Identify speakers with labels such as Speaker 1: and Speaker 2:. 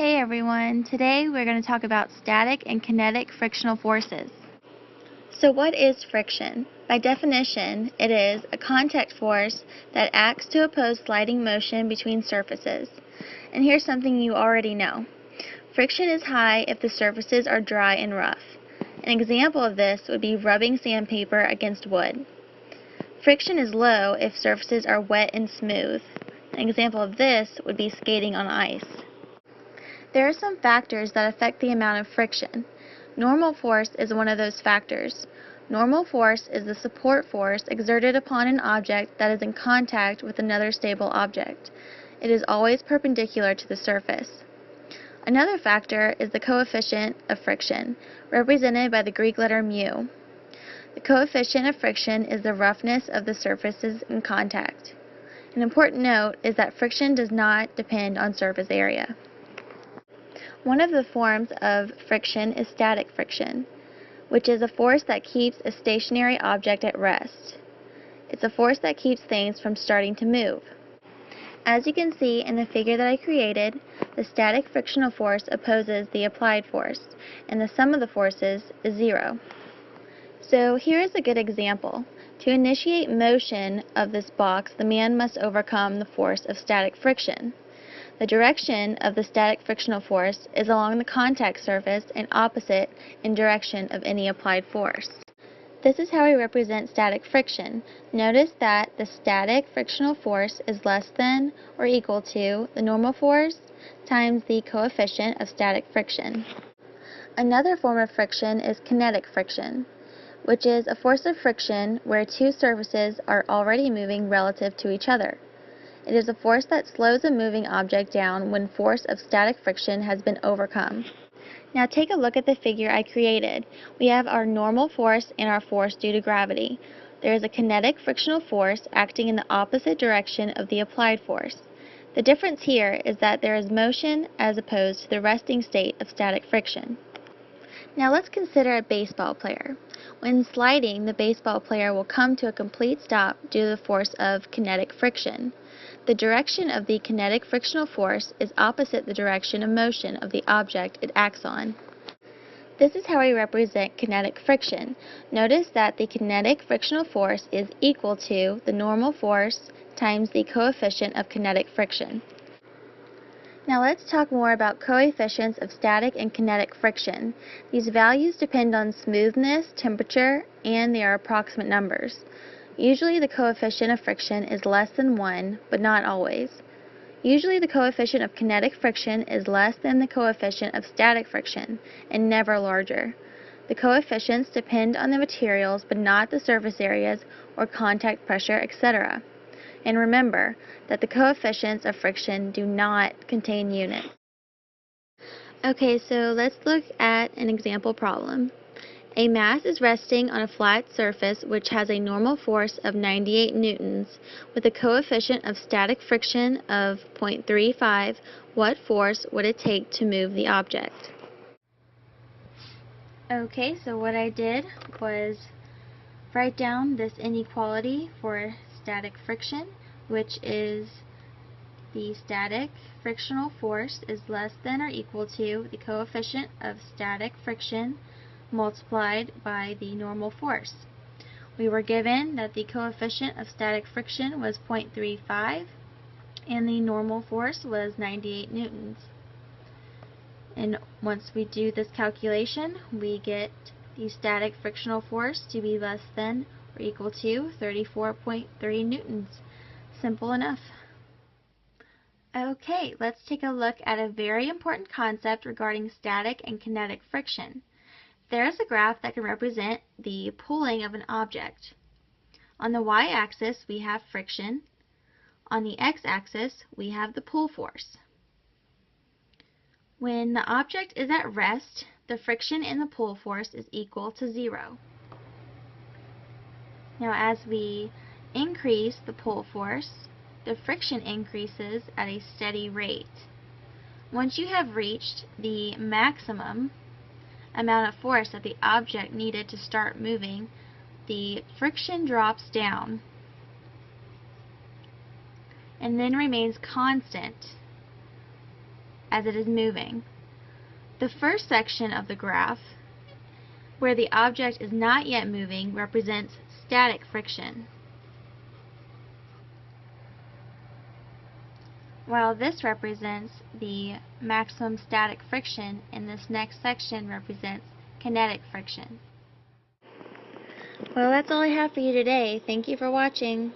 Speaker 1: Hey everyone, today we're going to talk about static and kinetic frictional forces. So what is friction? By definition, it is a contact force that acts to oppose sliding motion between surfaces. And here's something you already know. Friction is high if the surfaces are dry and rough. An example of this would be rubbing sandpaper against wood. Friction is low if surfaces are wet and smooth. An example of this would be skating on ice. There are some factors that affect the amount of friction. Normal force is one of those factors. Normal force is the support force exerted upon an object that is in contact with another stable object. It is always perpendicular to the surface. Another factor is the coefficient of friction, represented by the Greek letter mu. The coefficient of friction is the roughness of the surfaces in contact. An important note is that friction does not depend on surface area. One of the forms of friction is static friction, which is a force that keeps a stationary object at rest. It's a force that keeps things from starting to move. As you can see in the figure that I created, the static frictional force opposes the applied force, and the sum of the forces is 0. So here is a good example. To initiate motion of this box, the man must overcome the force of static friction. The direction of the static frictional force is along the contact surface and opposite in direction of any applied force. This is how we represent static friction. Notice that the static frictional force is less than or equal to the normal force times the coefficient of static friction. Another form of friction is kinetic friction, which is a force of friction where two surfaces are already moving relative to each other. It is a force that slows a moving object down when force of static friction has been overcome. Now take a look at the figure I created. We have our normal force and our force due to gravity. There is a kinetic frictional force acting in the opposite direction of the applied force. The difference here is that there is motion as opposed to the resting state of static friction. Now let's consider a baseball player. When sliding, the baseball player will come to a complete stop due to the force of kinetic friction. The direction of the kinetic frictional force is opposite the direction of motion of the object it acts on. This is how we represent kinetic friction. Notice that the kinetic frictional force is equal to the normal force times the coefficient of kinetic friction. Now let's talk more about coefficients of static and kinetic friction. These values depend on smoothness, temperature, and they are approximate numbers. Usually the coefficient of friction is less than 1, but not always. Usually the coefficient of kinetic friction is less than the coefficient of static friction, and never larger. The coefficients depend on the materials, but not the surface areas or contact pressure, etc. And remember that the coefficients of friction do not contain units. Okay, so let's look at an example problem. A mass is resting on a flat surface which has a normal force of 98 newtons with a coefficient of static friction of 0.35. What force would it take to move the object? Okay, so what I did was write down this inequality for static friction, which is the static frictional force is less than or equal to the coefficient of static friction multiplied by the normal force. We were given that the coefficient of static friction was 0.35 and the normal force was 98 newtons. And once we do this calculation, we get the static frictional force to be less than or equal to 34.3 newtons. Simple enough. Okay, let's take a look at a very important concept regarding static and kinetic friction. There is a graph that can represent the pulling of an object. On the y-axis, we have friction. On the x-axis, we have the pull force. When the object is at rest, the friction and the pull force is equal to 0. Now, as we increase the pull force, the friction increases at a steady rate. Once you have reached the maximum amount of force that the object needed to start moving, the friction drops down and then remains constant as it is moving. The first section of the graph, where the object is not yet moving, represents static friction, while this represents the maximum static friction, and this next section represents kinetic friction. Well, that's all I have for you today. Thank you for watching.